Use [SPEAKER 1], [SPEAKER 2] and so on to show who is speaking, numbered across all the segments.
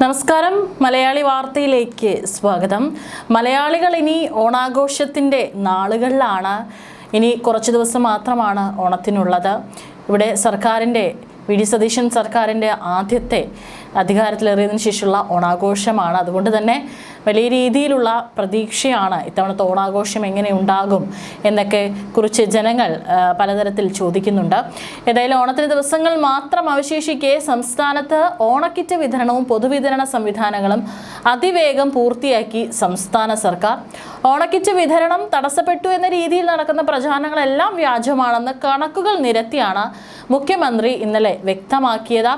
[SPEAKER 1] നമസ്കാരം, മലയാളി വാർത്തയിലേക്ക് സ്വാഗതം. മലയാളികൾ ഇനി ഓണാഘോഷത്തിൻ്റെ നാളുകളിലാണ്. ഇനി കുറച്ച് ദിവസം മാത്രമാണ് ഓണത്തിനുള്ളത്. ഇവിടെ സർക്കാരിൻ്റെ വി.ഡി. സതീശൻ സർക്കാരിൻ്റെ ആദ്യത്തെ അധികാരത്തിലേറിയതിനു ശേഷമുള്ള ഓണാഘോഷമാണ്. അതുകൊണ്ട് തന്നെ വലിയ രീതിയിലുള്ള പ്രതീക്ഷയാണ് ഇത്തവണത്തെ ഓണാഘോഷം എങ്ങനെ ഉണ്ടാകും എന്നൊക്കെ കുറിച്ച് ജനങ്ങൾ പലതരത്തിൽ ചോദിക്കുന്നുണ്ട്. ഏതായാലും ഓണത്തിന് ദിവസങ്ങൾ മാത്രം അവശേഷിക്കെ സംസ്ഥാനത്ത് ഓണക്കിറ്റ് വിതരണവും പൊതുവിതരണ സംവിധാനങ്ങളും അതിവേഗം പൂർത്തിയാക്കി സംസ്ഥാന സർക്കാർ. ഓണക്കിറ്റ് വിതരണം തടസ്സപ്പെട്ടു എന്ന രീതിയിൽ നടക്കുന്ന പ്രചാരണങ്ങളെല്ലാം വ്യാജമാണെന്ന് കണക്കുകൾ നിരത്തിയാണ് മുഖ്യമന്ത്രി ഇന്നലെ വ്യക്തമാക്കിയത്.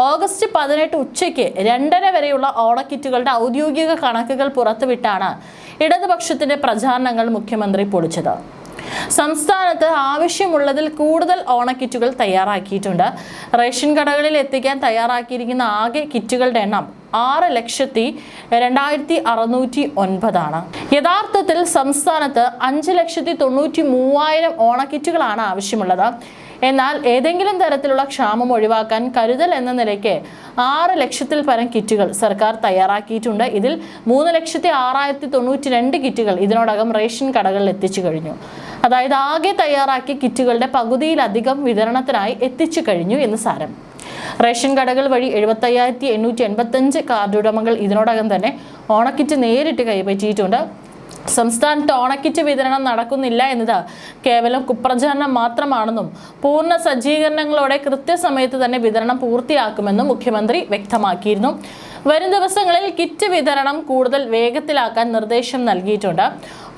[SPEAKER 1] ഓഗസ്റ്റ് 18 ഉച്ചയ്ക്ക് 2:30 വരെയുള്ള ഓണക്കിറ്റുകളുടെ ഔദ്യോഗിക കണക്കുകൾ പുറത്തുവിട്ടാണ് ഇടതുപക്ഷത്തിന്റെ പ്രചാരണങ്ങൾ മുഖ്യമന്ത്രി പൊളിച്ചത്. സംസ്ഥാനത്ത് ആവശ്യമുള്ളതിൽ കൂടുതൽ ഓണക്കിറ്റുകൾ തയ്യാറാക്കിയിട്ടുണ്ട്. റേഷൻ കടകളിൽ എത്തിക്കാൻ തയ്യാറാക്കിയിരിക്കുന്ന ആകെ കിറ്റുകളുടെ എണ്ണം 6,02,609 യഥാർത്ഥത്തിൽ സംസ്ഥാനത്ത് 5,93,000 ഓണക്കിറ്റുകളാണ് ആവശ്യമുള്ളത്. എന്നാൽ ഏതെങ്കിലും തരത്തിലുള്ള ക്ഷാമം ഒഴിവാക്കാൻ കരുതൽ എന്ന നിലയ്ക്ക് 6 ലക്ഷത്തിൽ പരം കിറ്റുകൾ സർക്കാർ തയ്യാറാക്കിയിട്ടുണ്ട്. ഇതിൽ 3,06,092 കിറ്റുകൾ ഇതിനോടകം റേഷൻ കടകളിൽ എത്തിച്ചു കഴിഞ്ഞു. അതായത് ആകെ തയ്യാറാക്കിയ കിറ്റുകളുടെ പകുതിയിലധികം വിതരണത്തിനായി എത്തിച്ചു കഴിഞ്ഞു എന്ന് സാരം. റേഷൻ കടകൾ വഴി 75,885 കാർഡ് ഉടമകൾ ഇതിനോടകം തന്നെ ഓണക്കിറ്റ് നേരിട്ട് കൈപ്പറ്റിയിട്ടുണ്ട്. സംസ്ഥാനത്ത് ഓണക്കിറ്റ് വിതരണം നടക്കുന്നില്ല എന്നത് കേവലം കുപ്രചാരണം മാത്രമാണെന്നും പൂർണ്ണ സജ്ജീകരണങ്ങളോടെ കൃത്യസമയത്ത് തന്നെ വിതരണം പൂർത്തിയാക്കുമെന്നും മുഖ്യമന്ത്രി വ്യക്തമാക്കിയിരുന്നു. വരും ദിവസങ്ങളിൽ കിറ്റ് വിതരണം കൂടുതൽ വേഗത്തിലാക്കാൻ നിർദ്ദേശം നൽകിയിട്ടുണ്ട്.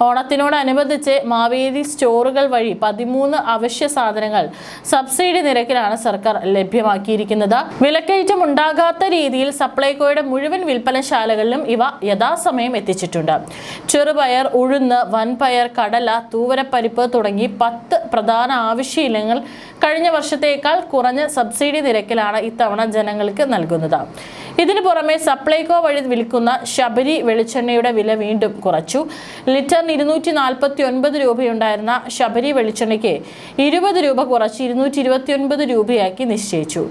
[SPEAKER 1] ഓണത്തിനോടനുബന്ധിച്ച് മാവേലി സ്റ്റോറുകൾ വഴി 13 അവശ്യ സാധനങ്ങൾ സബ്സിഡി നിരക്കിലാണ് സർക്കാർ ലഭ്യമാക്കിയിരിക്കുന്നത്. വിലക്കയറ്റം ഉണ്ടാകാത്ത രീതിയിൽ സപ്ലൈകോയുടെ മുഴുവൻ വിൽപ്പനശാലകളിലും ഇവ യഥാസമയം എത്തിച്ചിട്ടുണ്ട്. ചെറുപയർ, ഉഴുന്ന്, വൻപയർ, കടല, തൂവരപ്പരിപ്പ് തുടങ്ങി 10 പ്രധാന ആവശ്യ ഇനങ്ങൾ കഴിഞ്ഞ വർഷത്തേക്കാൾ കുറഞ്ഞ സബ്സിഡി നിരക്കിലാണ് ഇത്തവണ ജനങ്ങൾക്ക് നൽകുന്നത്. ഇതിനു പുറമെ സപ്ലൈകോ വഴി വിൽക്കുന്ന ശബരി വെളിച്ചെണ്ണയുടെ വില വീണ്ടും കുറച്ചു. ലിറ്ററിന് 249 രൂപയുണ്ടായിരുന്ന ശബരി വെളിച്ചെണ്ണയ്ക്ക് 20 രൂപ കുറച്ച് 229 രൂപയാക്കി നിശ്ചയിച്ചു.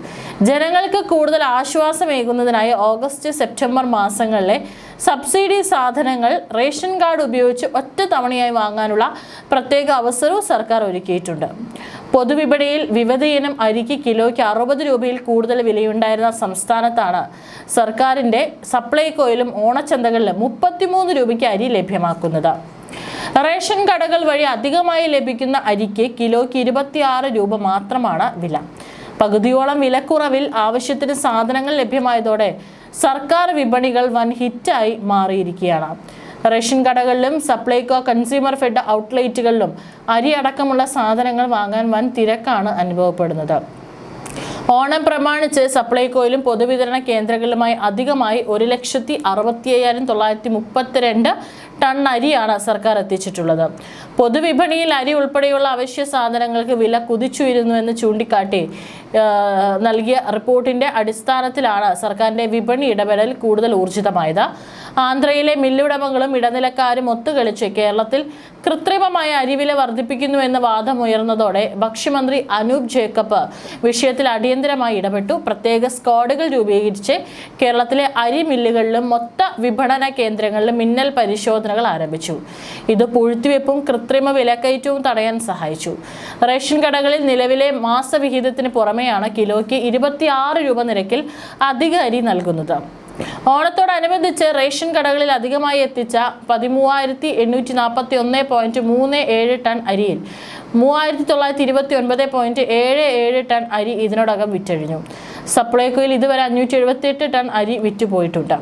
[SPEAKER 1] ജനങ്ങൾക്ക് കൂടുതൽ ആശ്വാസമേകുന്നതിനായി ഓഗസ്റ്റ് സെപ്റ്റംബർ മാസങ്ങളിലെ സബ്സിഡി സാധനങ്ങൾ റേഷൻ കാർഡ് ഉപയോഗിച്ച് ഒറ്റ തവണയായി വാങ്ങാനുള്ള പ്രത്യേക അവസരവും സർക്കാർ ഒരുക്കിയിട്ടുണ്ട്. പൊതുവിപണിയിൽ വിവിധ ഇനം അരിക്ക് കിലോയ്ക്ക് 60 രൂപയിൽ കൂടുതൽ വിലയുണ്ടായിരുന്ന സംസ്ഥാനത്താണ് സർക്കാരിന്റെ സപ്ലൈകോയിലും ഓണച്ചന്തകളിലും 33 രൂപയ്ക്ക് അരി ലഭ്യമാക്കുന്നത്. റേഷൻ കടകൾ വഴി അധികമായി ലഭിക്കുന്ന അരിക്ക് കിലോയ്ക്ക് 26 രൂപ മാത്രമാണ് വില. പകുതിയോളം വിലക്കുറവിൽ ആവശ്യത്തിന് സാധനങ്ങൾ ലഭ്യമായതോടെ സർക്കാർ വിപണികൾ വൻ ഹിറ്റായി മാറിയിരിക്കുകയാണ്. റേഷൻ കടകളിലും സപ്ലൈകോ കൺസ്യൂമർ ഫെഡ് ഔട്ട്ലെറ്റുകളിലും അരി അടക്കമുള്ള സാധനങ്ങൾ വാങ്ങാൻ വൻ തിരക്കാണ് അനുഭവപ്പെടുന്നത്. ഓണം പ്രമാണിച്ച് സപ്ലൈകോയിലും പൊതുവിതരണ കേന്ദ്രങ്ങളിലുമായി അധികമായി 1,65,932 ടൺ അരിയാണ് സർക്കാർ എത്തിച്ചിട്ടുള്ളത്. പൊതുവിപണിയിൽ അരി ഉൾപ്പെടെയുള്ള അവശ്യ സാധനങ്ങൾക്ക് വില കുതിച്ചുയരുന്നുവെന്ന് ചൂണ്ടിക്കാട്ടി നൽകിയ റിപ്പോർട്ടിന്റെ അടിസ്ഥാനത്തിലാണ് സർക്കാരിന്റെ വിപണി ഇടപെടൽ കൂടുതൽ ഊർജിതമായത്. ആന്ധ്രയിലെ മില്ലുടമകളും ഇടനിലക്കാരും ഒത്തുകളിച്ച് കേരളത്തിൽ കൃത്രിമമായ അരിവില വർദ്ധിപ്പിക്കുന്നുവെന്ന വാദമുയർന്നതോടെ ഭക്ഷ്യമന്ത്രി അനൂപ് ജേക്കബ് വിഷയത്തിൽ അടിയന്തരമായി ഇടപെട്ടു. പ്രത്യേക സ്ക്വാഡുകൾ രൂപീകരിച്ച് കേരളത്തിലെ അരി മില്ലുകളിലും മൊത്ത വിപണന കേന്ദ്രങ്ങളിലും മിന്നൽ പരിശോധനകൾ ആരംഭിച്ചു. ഇത് പൂഴ്ത്തിവെപ്പും കൃത്രിമ വിലക്കയറ്റവും തടയാൻ സഹായിച്ചു. റേഷൻ കടകളിൽ നിലവിലെ മാസവിഹിതത്തിന് പുറമെയാണ് കിലോയ്ക്ക് 26 രൂപ നിരക്കിൽ അധിക അരി നൽകുന്നത്. ഓണത്തോടനുബന്ധിച്ച് റേഷൻ കടകളിൽ അധികമായി എത്തിച്ച 13,841.37 ടൺ അരിയിൽ 3,929.77 ടൺ അരി ഇതിനോടകം വിറ്റഴിഞ്ഞു. സപ്ലൈകോയിൽ ഇതുവരെ 578 ടൺ അരി വിറ്റുപോയിട്ടുണ്ട്.